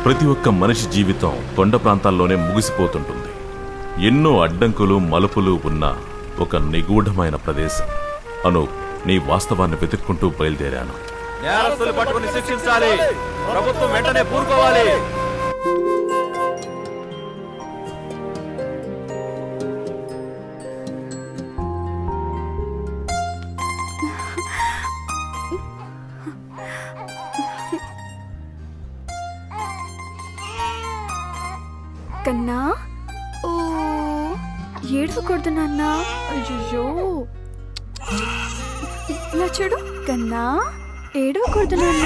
ప్రతి ఒక్క మనిషి జీవితం కొండ ప్రాంతాల్లోనే ముగిసిపోతుంటుంది. ఎన్నో అడ్డంకులు మలుపులు ఉన్న ఒక నిగూఢమైన ప్రదేశం. అను నీ వాస్తవాన్ని వెతుక్కుంటూ బయలుదేరాను. నేరస్తులు పట్టుకుని శిక్షించాలి. ప్రభుత్వం వెంటనే పూనుకోవాలి. కన్నా ఓ ఏడవకూడదు నాన్న. అయ్యో ఇలా చూడు కన్నా, ఏడవకూడదు నాన్న.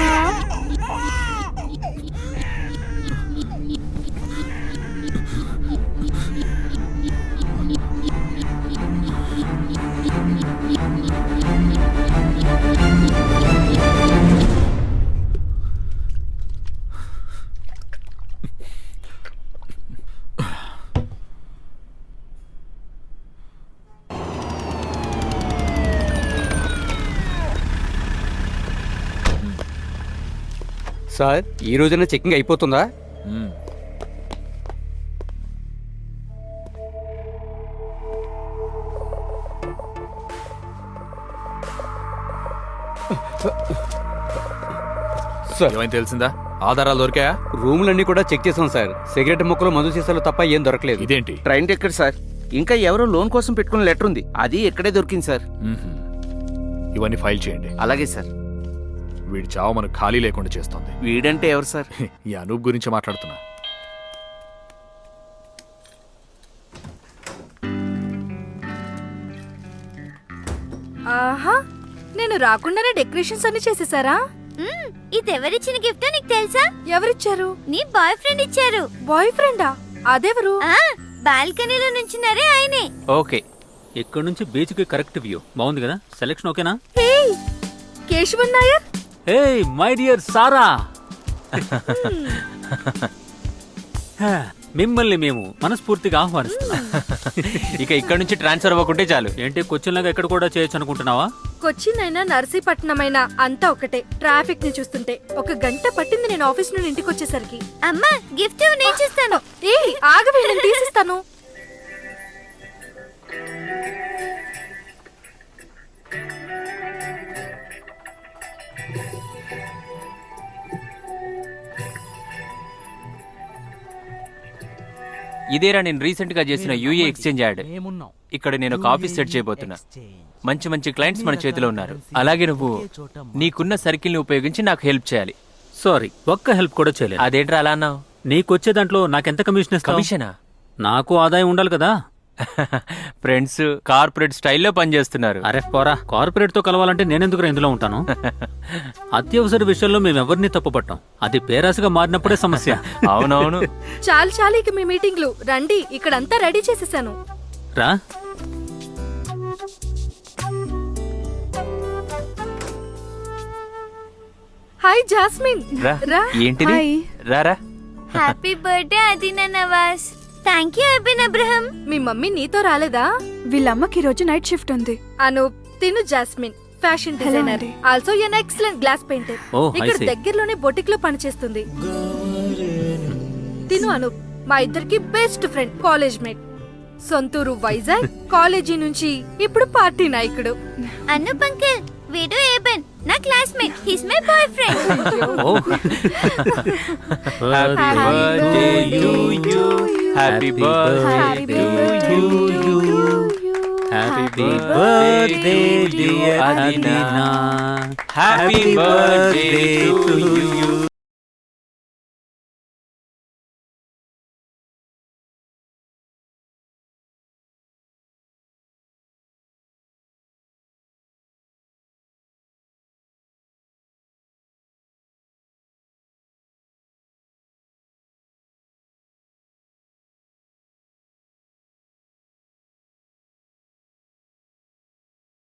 సార్, ఈ రోజున చెకింగ్ అయిపోతుందా? సార్, ఏమైనా తెలిసిందా? ఆధారాలు దొరికాయా? రూములన్నీ కూడా చెక్ చేసాం సార్. సిగరెట్ ముక్కలు, మందు సీసాలు తప్ప ఏం దొరకలేదు. ఇదేంటి? Train ticket sir. ఇంకా ఎవరో లోన్ కోసం పెట్టుకున్న లెటర్ ఉంది, అది ఇక్కడే దొరికింది సార్. ఇవన్నీ ఫైల్ చేయండి. అలాగే సార్. వీడి చావు మనకు ఖాళీ లేకుండా చేస్తుంది. వీడంటే ఎవరు సార్? ఈ అనూప్ గురించి మాట్లాడుతున్నా. ఆహా, నేను రాకుండానే డెకరేషన్స్ అన్ని చేసేసారా? ఇదెవరిచ్చిన గిఫ్ట్ నీకు తెలుసా? ఎవరిచ్చారు? నీ బాయ్ ఫ్రెండ్ ఇచ్చారు. బాయ్ ఫ్రెండా? అదెవరు? బాల్కనీలో నుంచున్నారే ఆయనే. ఓకే, ఇక్కడ నుంచి బీచ్ కి కరెక్ట్ వ్యూ బాగుంది కదా. సెలక్షన్ ఓకేనా? Hey Keshavan Nair. Hey my dear Sara, మిమ్మల్ని మేము మనస్ఫూర్తిగా ఆహ్వానిస్తున్నాం. ఇక ఇక్కడ నుంచి ట్రాన్స్ఫర్ అవ్వకుంటే చాలు. ఏంటి కొచ్చిన్ లాగా ఎక్కడ కూడా చేయొచ్చు అనుకుంటున్నావా? కొచ్చిన్ అయినా నర్సీపట్నం అయినా అంతా ఒకటే. ట్రాఫిక్ ని చూస్తుంటే 1 గంట పట్టింది నేను ఆఫీస్ నుండి ఇంటికి వచ్చేసరికి. అమ్మా గిఫ్ట్ నేను చూస్తాను. ఏ ఆగవే, నేను తీసిస్తాను. ఇదేరా నేను రీసెంట్ గా చేసిన యూఏ ఎక్స్చేంజ్ యాడ్. ఇక్కడ నేను ఒక ఆఫీస్ సెట్ చేయబోతున్నా. మంచి మంచి క్లయింట్స్ మన చేతిలో ఉన్నారు. అలాగే నువ్వు నీకున్న సర్కిల్ ని ఉపయోగించి నాకు హెల్ప్ చేయాలి. సారీ, ఒక్క హెల్ప్ కూడా చేయలేదు. అదేంట్రా అలా అన్నావు? నీకొచ్చే దాంట్లో నాకెంత కమిషన్ ఇస్తావు? కమిషనా? నాకు ఆదాయం ఉండాలి కదా. ఫ్రెండ్స్ కార్పొరేట్ స్టైల్లో పనిచేస్తున్నారు. అరే పోరా, కార్పొరేట్ తో కలవాలంటే నేనెందుకు ఇందులో ఉంటాను? అత్యవసర విషయంలో మేమెవరిని తప్పుపట్టాం. అది పేరాసగా మారినప్పుడే సమస్య. అవునవును. చాలు చాలు ఇక మీ మీటింగ్లు రండి, ఇక్కడంతా రెడీ చేసేసాను. రా. Hi Jasmine. రా. ఏంటిది? రారా. Happy birthday Adina Nawaz. Thank you Abin Abraham. మీ మమ్మీ నీతో రాలేదా? వీళ్ళమ్మకి రోజు నైట్ షిఫ్ట్ ఉంది. అనూప్, తిను Jasmine fashion designer, also an excellent glass painter. ఇక్కడ దగ్గరలోనే బొటిక్ లో పనిచేస్తుంది. తిను అనూప్ మా ఇద్దరికి బెస్ట్ ఫ్రెండ్, కాలేజ్ మేట్. సొంతూరు వైజాగ్, కాలేజీ నుంచి ఇప్పుడు పార్టీ నాయకుడు. అనూప్ అంకుల్, వీడు ఏబెన్ నా classmate. His my boy friend. Happy birthday to you. Happy birthday to you. Happy birthday dear Adina. Happy birthday to you.